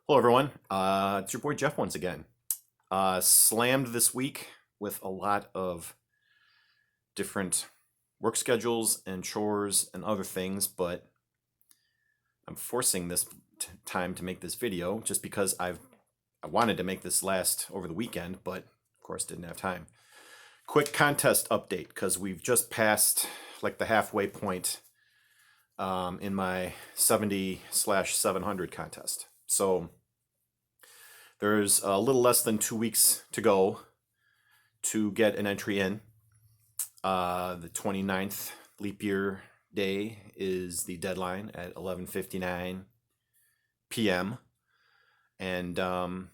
Hello, everyone. It's your boy Jeff once again. Slammed this week with a lot of different work schedules and chores and other things, but I'm forcing this time to make this video just because I wanted to make this last over the weekend, but of course didn't have time. Quick contest update because we've just passed like the halfway point in my 70/700 contest. So there's a little less than 2 weeks to go to get an entry in. The 29th leap year day is the deadline at 11:59 p.m. And I've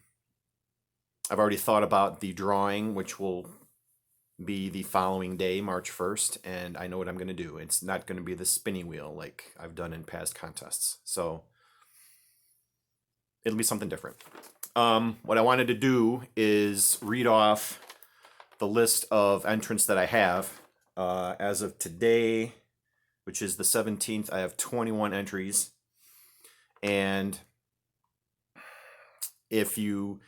already thought about the drawing, which will be the following day, March 1st, and I know what I'm going to do. It's not going to be the spinny wheel like I've done in past contests. So it'll be something different. What I wanted to do is read off the list of entrants that I have. As of today, which is the 17th, I have 21 entries. And if you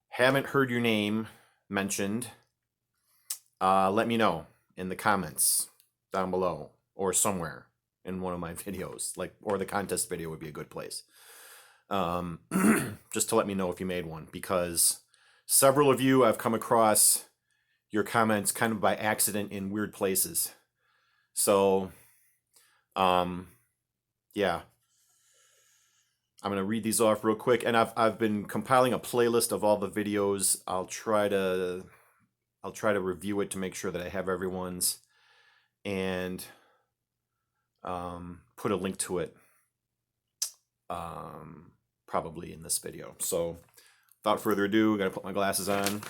haven't heard your name mentioned, let me know in the comments down below or somewhere in one of my videos, or the contest video would be a good place. Just to let me know if you made one, because several of you I've come across your comments kind of by accident in weird places. So, yeah, I'm gonna read these off real quick, and I've been compiling a playlist of all the videos. I'll try to review it to make sure that I have everyone's, and put a link to it. Probably in this video. So without further ado, I gotta put my glasses on.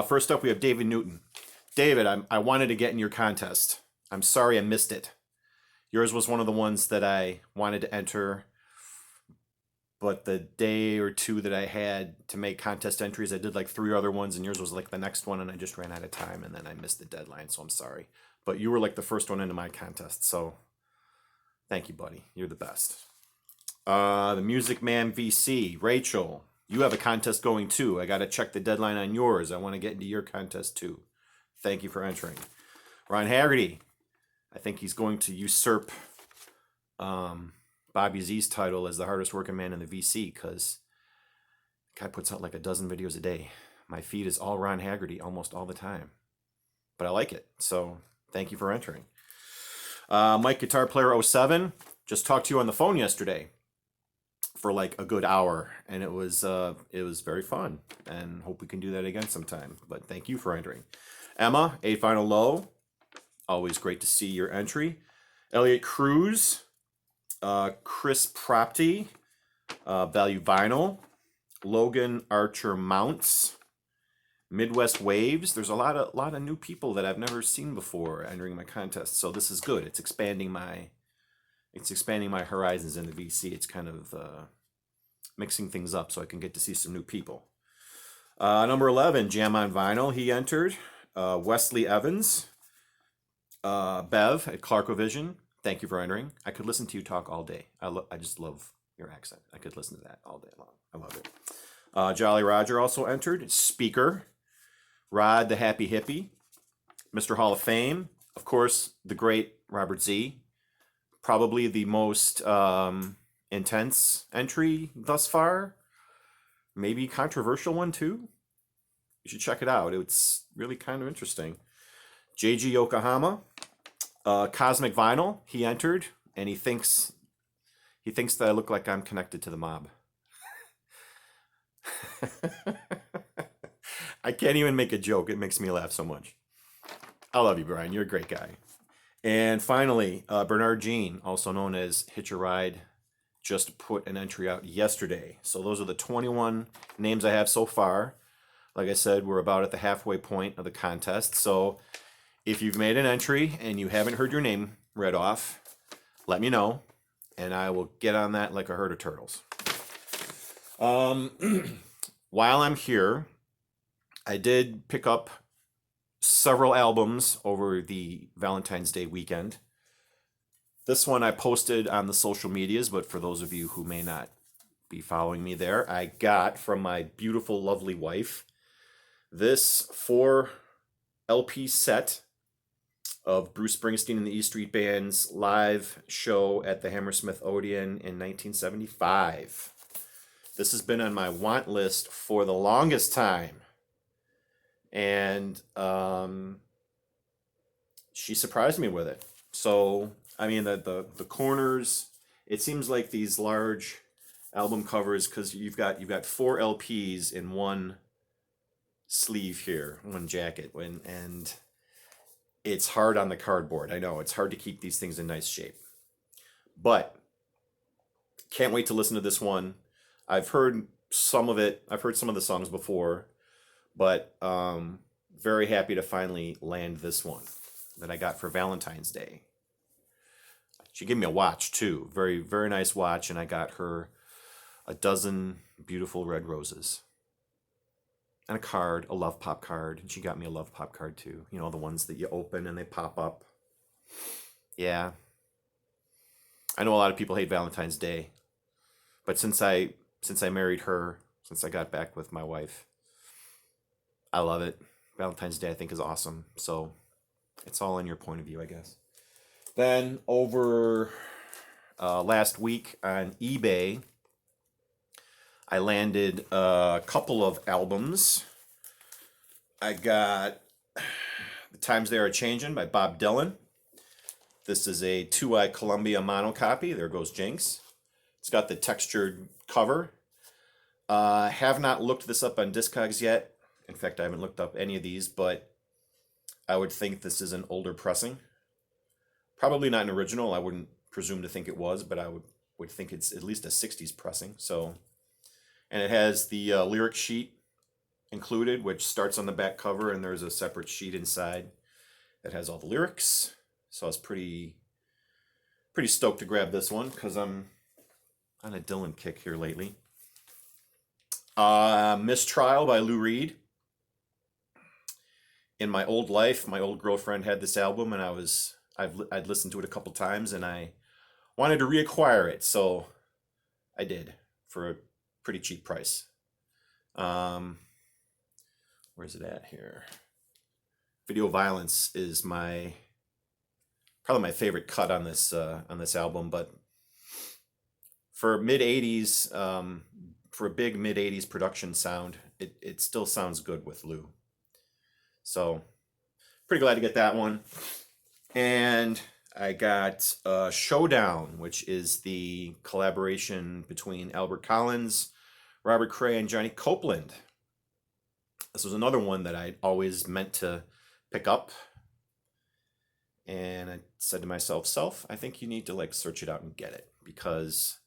First up, we have David Newton. David, I wanted to get in your contest. I'm sorry I missed it. Yours was one of the ones that I wanted to enter, but the day or two that I had to make contest entries, I did like 3 other ones, and yours was like the next one, and I just ran out of time, and then I missed the deadline, so I'm sorry. But you were like the first one into my contest, so thank you, buddy. You're the best. The Music Man VC, Rachel, you have a contest going too. I got to check the deadline on yours. I want to get into your contest too. Thank you for entering. Ron Haggerty, I think he's going to usurp Bobby Z's title as the hardest working man in the VC, because the guy puts out like a dozen videos a day. My feed is all Ron Haggerty almost all the time, but I like it. So thank you for entering. Mike Guitar Player 07, just talked to you on the phone yesterday for like a good hour, and it was very fun, and hope we can do that again sometime. But thank you for entering. Emma, A Final Low, always great to see your entry. Elliot Cruz, Chris Propty, Value Vinyl, Logan Archer Mounts, Midwest Waves. There's a lot of new people that I've never seen before entering my contest, so this is good. It's expanding my horizons in the VC. It's kind of mixing things up so I can get to see some new people. Number 11, Jam on Vinyl, he entered. Wesley Evans, Bev at Clarkovision, thank you for entering. I could listen to you talk all day. I just love your accent. I could listen to that all day long. I love it. Jolly Roger also entered. Speaker, Rod the Happy Hippie, Mr. Hall of Fame, of course, the great Robert Z. Probably the most intense entry thus far. Maybe controversial one too. You should check it out. It's really kind of interesting. JG Yokohama, Cosmic Vinyl, he entered, and he thinks that I look like I'm connected to the mob. I can't even make a joke. It makes me laugh so much. I love you, Brian. You're a great guy. And finally, Bernard Jean, also known as Hitch a Ride, just put an entry out yesterday. So those are the 21 names I have so far. Like I said, we're about at the halfway point of the contest. So if you've made an entry and you haven't heard your name read off, let me know, and I will get on that like a herd of turtles. While I'm here, I did pick up several albums over the Valentine's Day weekend. This one I posted on the social medias, but for those of you who may not be following me there, I got from my beautiful, lovely wife this 4 LP set of Bruce Springsteen and the E Street Band's live show at the Hammersmith Odeon in 1975. This has been on my want list for the longest time. And she surprised me with it. So, I mean, the corners, it seems like these large album covers, because you've got 4 LPs in one sleeve here, one jacket, and it's hard on the cardboard. I know it's hard to keep these things in nice shape, but can't wait to listen to this one. I've heard some of it. I've heard some of the songs before, but very happy to finally land this one that I got for Valentine's Day. She gave me a watch too, very very nice watch, and I got her a dozen beautiful red roses and a card, a Love Pop card, and she got me a Love Pop card too. You know, the ones that you open and they pop up. Yeah. I know a lot of people hate Valentine's Day, but since I married her, since I got back with my wife, I love it. Valentine's Day I think is awesome. So it's all in your point of view, I guess. Then over last week on eBay, I landed a couple of albums. I got The Times They Are Changing by Bob Dylan. This is a 2i Columbia mono copy. There goes Jinx. It's got the textured cover. Have not looked this up on Discogs yet. In fact, I haven't looked up any of these, but I would think this is an older pressing. Probably not an original. I wouldn't presume to think it was, but I would think it's at least a 60s pressing. So, and it has the lyric sheet included, which starts on the back cover, and there's a separate sheet inside that has all the lyrics. So I was pretty stoked to grab this one because I'm on a Dylan kick here lately. Mistrial by Lou Reed. In my old life, my old girlfriend had this album, and I'd listened to it a couple times, and I wanted to reacquire it, so I did for a pretty cheap price. Where's it at here? Video Violence is probably my favorite cut on this album, but for mid '80s, for a big mid '80s production sound, it still sounds good with Lou. So pretty glad to get that one. And I got Showdown, which is the collaboration between Albert Collins, Robert Cray, and Johnny Copeland. This was another one that I'd always meant to pick up. And I said to myself, I think you need to search it out and get it, because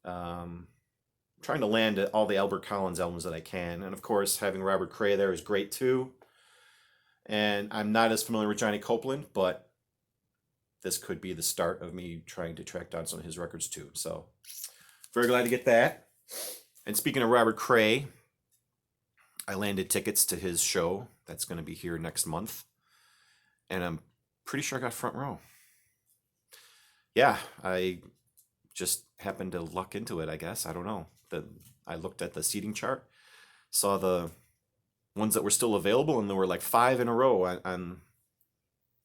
I'm trying to land all the Albert Collins albums that I can. And of course, having Robert Cray there is great too. And I'm not as familiar with Johnny Copeland, but this could be the start of me trying to track down some of his records too. So very glad to get that. And speaking of Robert Cray, I landed tickets to his show that's going to be here next month. And I'm pretty sure I got front row. Yeah, I just happened to luck into it, I guess. I don't know. I looked at the seating chart, saw the ones that were still available, and there were 5 in a row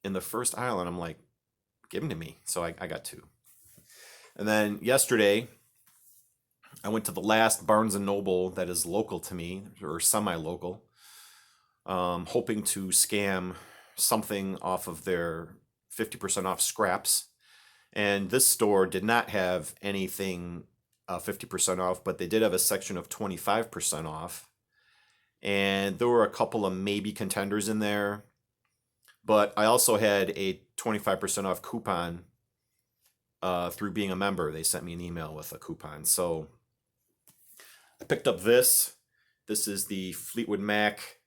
in the first aisle, and I'm like, give them to me. So I got 2. And then yesterday, I went to the last Barnes & Noble that is local to me, or semi-local, hoping to scam something off of their 50% off scraps. And this store did not have anything 50% off, but they did have a section of 25% off. And there were a couple of maybe contenders in there. But I also had a 25% off coupon through being a member. They sent me an email with a coupon. So I picked up this. This is the Fleetwood Mac.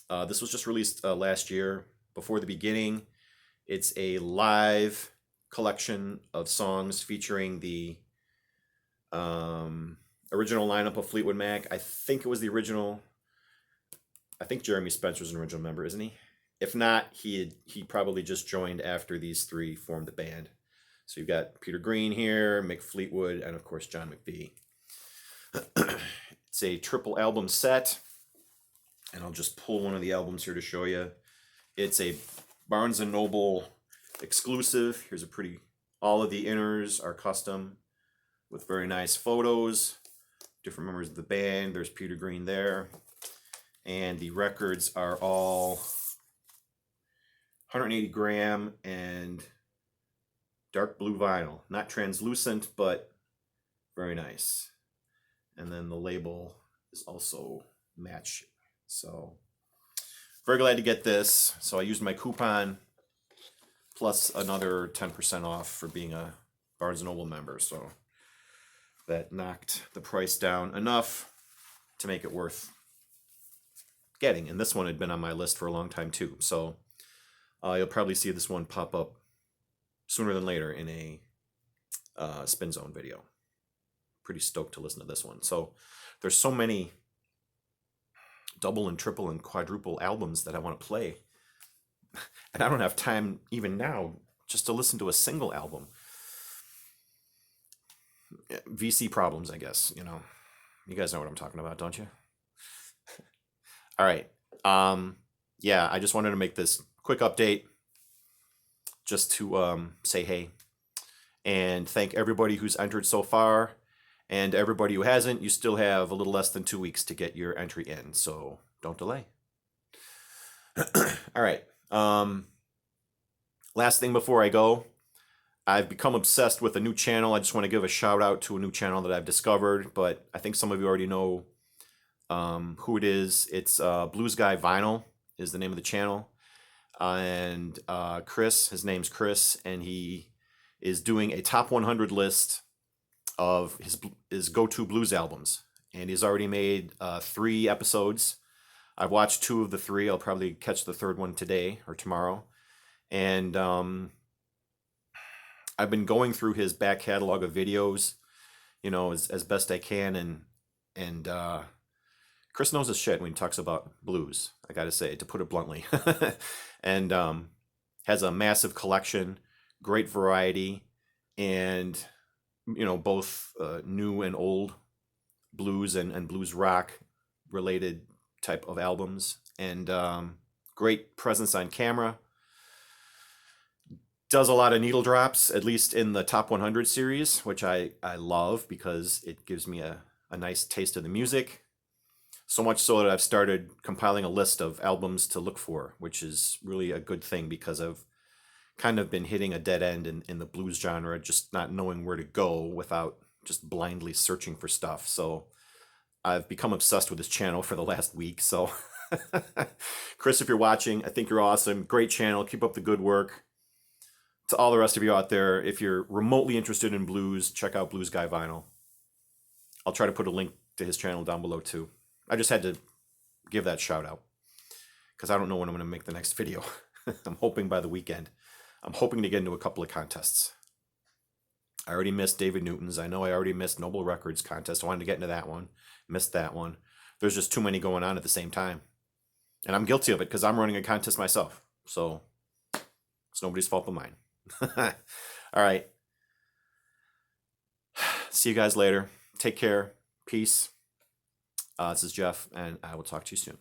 This was just released last year, Before the Beginning. It's a live collection of songs featuring the original lineup of Fleetwood Mac. I think it was the original. I think Jeremy Spencer's an original member, isn't he? If not, he probably just joined after these 3 formed the band. So you've got Peter Green here, Mick Fleetwood, and of course John McVie. It's a triple album set, and I'll just pull one of the albums here to show you. It's a Barnes & Noble exclusive. Here's a pretty, all of the inners are custom with very nice photos, different members of the band. There's Peter Green there. And the records are all 180 gram and dark blue vinyl. Not translucent, but very nice. And then the label is also match. So very glad to get this. So I used my coupon plus another 10% off for being a Barnes & Noble member. So that knocked the price down enough to make it worth getting. And this one had been on my list for a long time too. So you'll probably see this one pop up sooner than later in a Spin Zone video. Pretty stoked to listen to this one. So there's so many double and triple and quadruple albums that I want to play. And I don't have time even now just to listen to a single album. VC problems, I guess, you know. You guys know what I'm talking about, don't you? All right. Yeah, I just wanted to make this quick update just to say hey and thank everybody who's entered so far. And everybody who hasn't, you still have a little less than 2 weeks to get your entry in, so don't delay. All right. Last thing before I go, I've become obsessed with a new channel. I just want to give a shout out to a new channel that I've discovered, but I think some of you already know who it is. It's Blues Guy Vinyl is the name of the channel. And Chris, his name's Chris, and he is doing a top 100 list of his go-to blues albums. And he's already made 3 episodes. I've watched 2 of the 3. I'll probably catch the 3rd one today or tomorrow. And I've been going through his back catalog of videos, you know, as best I can. And Chris knows his shit when he talks about blues, I gotta say, to put it bluntly. And has a massive collection, great variety, and, you know, both new and old blues and blues rock related type of albums, and great presence on camera. Does a lot of needle drops, at least in the top 100 series, which I love because it gives me a nice taste of the music. So much so that I've started compiling a list of albums to look for, which is really a good thing because I've kind of been hitting a dead end in the blues genre, just not knowing where to go without just blindly searching for stuff. So I've become obsessed with this channel for the last week. So Chris, if you're watching, I think you're awesome. Great channel. Keep up the good work. To all the rest of you out there, if you're remotely interested in blues, check out Blues Guy Vinyl. I'll try to put a link to his channel down below too. I just had to give that shout out because I don't know when I'm going to make the next video. I'm hoping by the weekend. I'm hoping to get into a couple of contests. I already missed David Newton's. I know I already missed Noble Records contest. I wanted to get into that one. Missed that one. There's just too many going on at the same time. And I'm guilty of it because I'm running a contest myself. So it's nobody's fault but mine. All right. See you guys later. Take care. Peace. This is Jeff, and I will talk to you soon.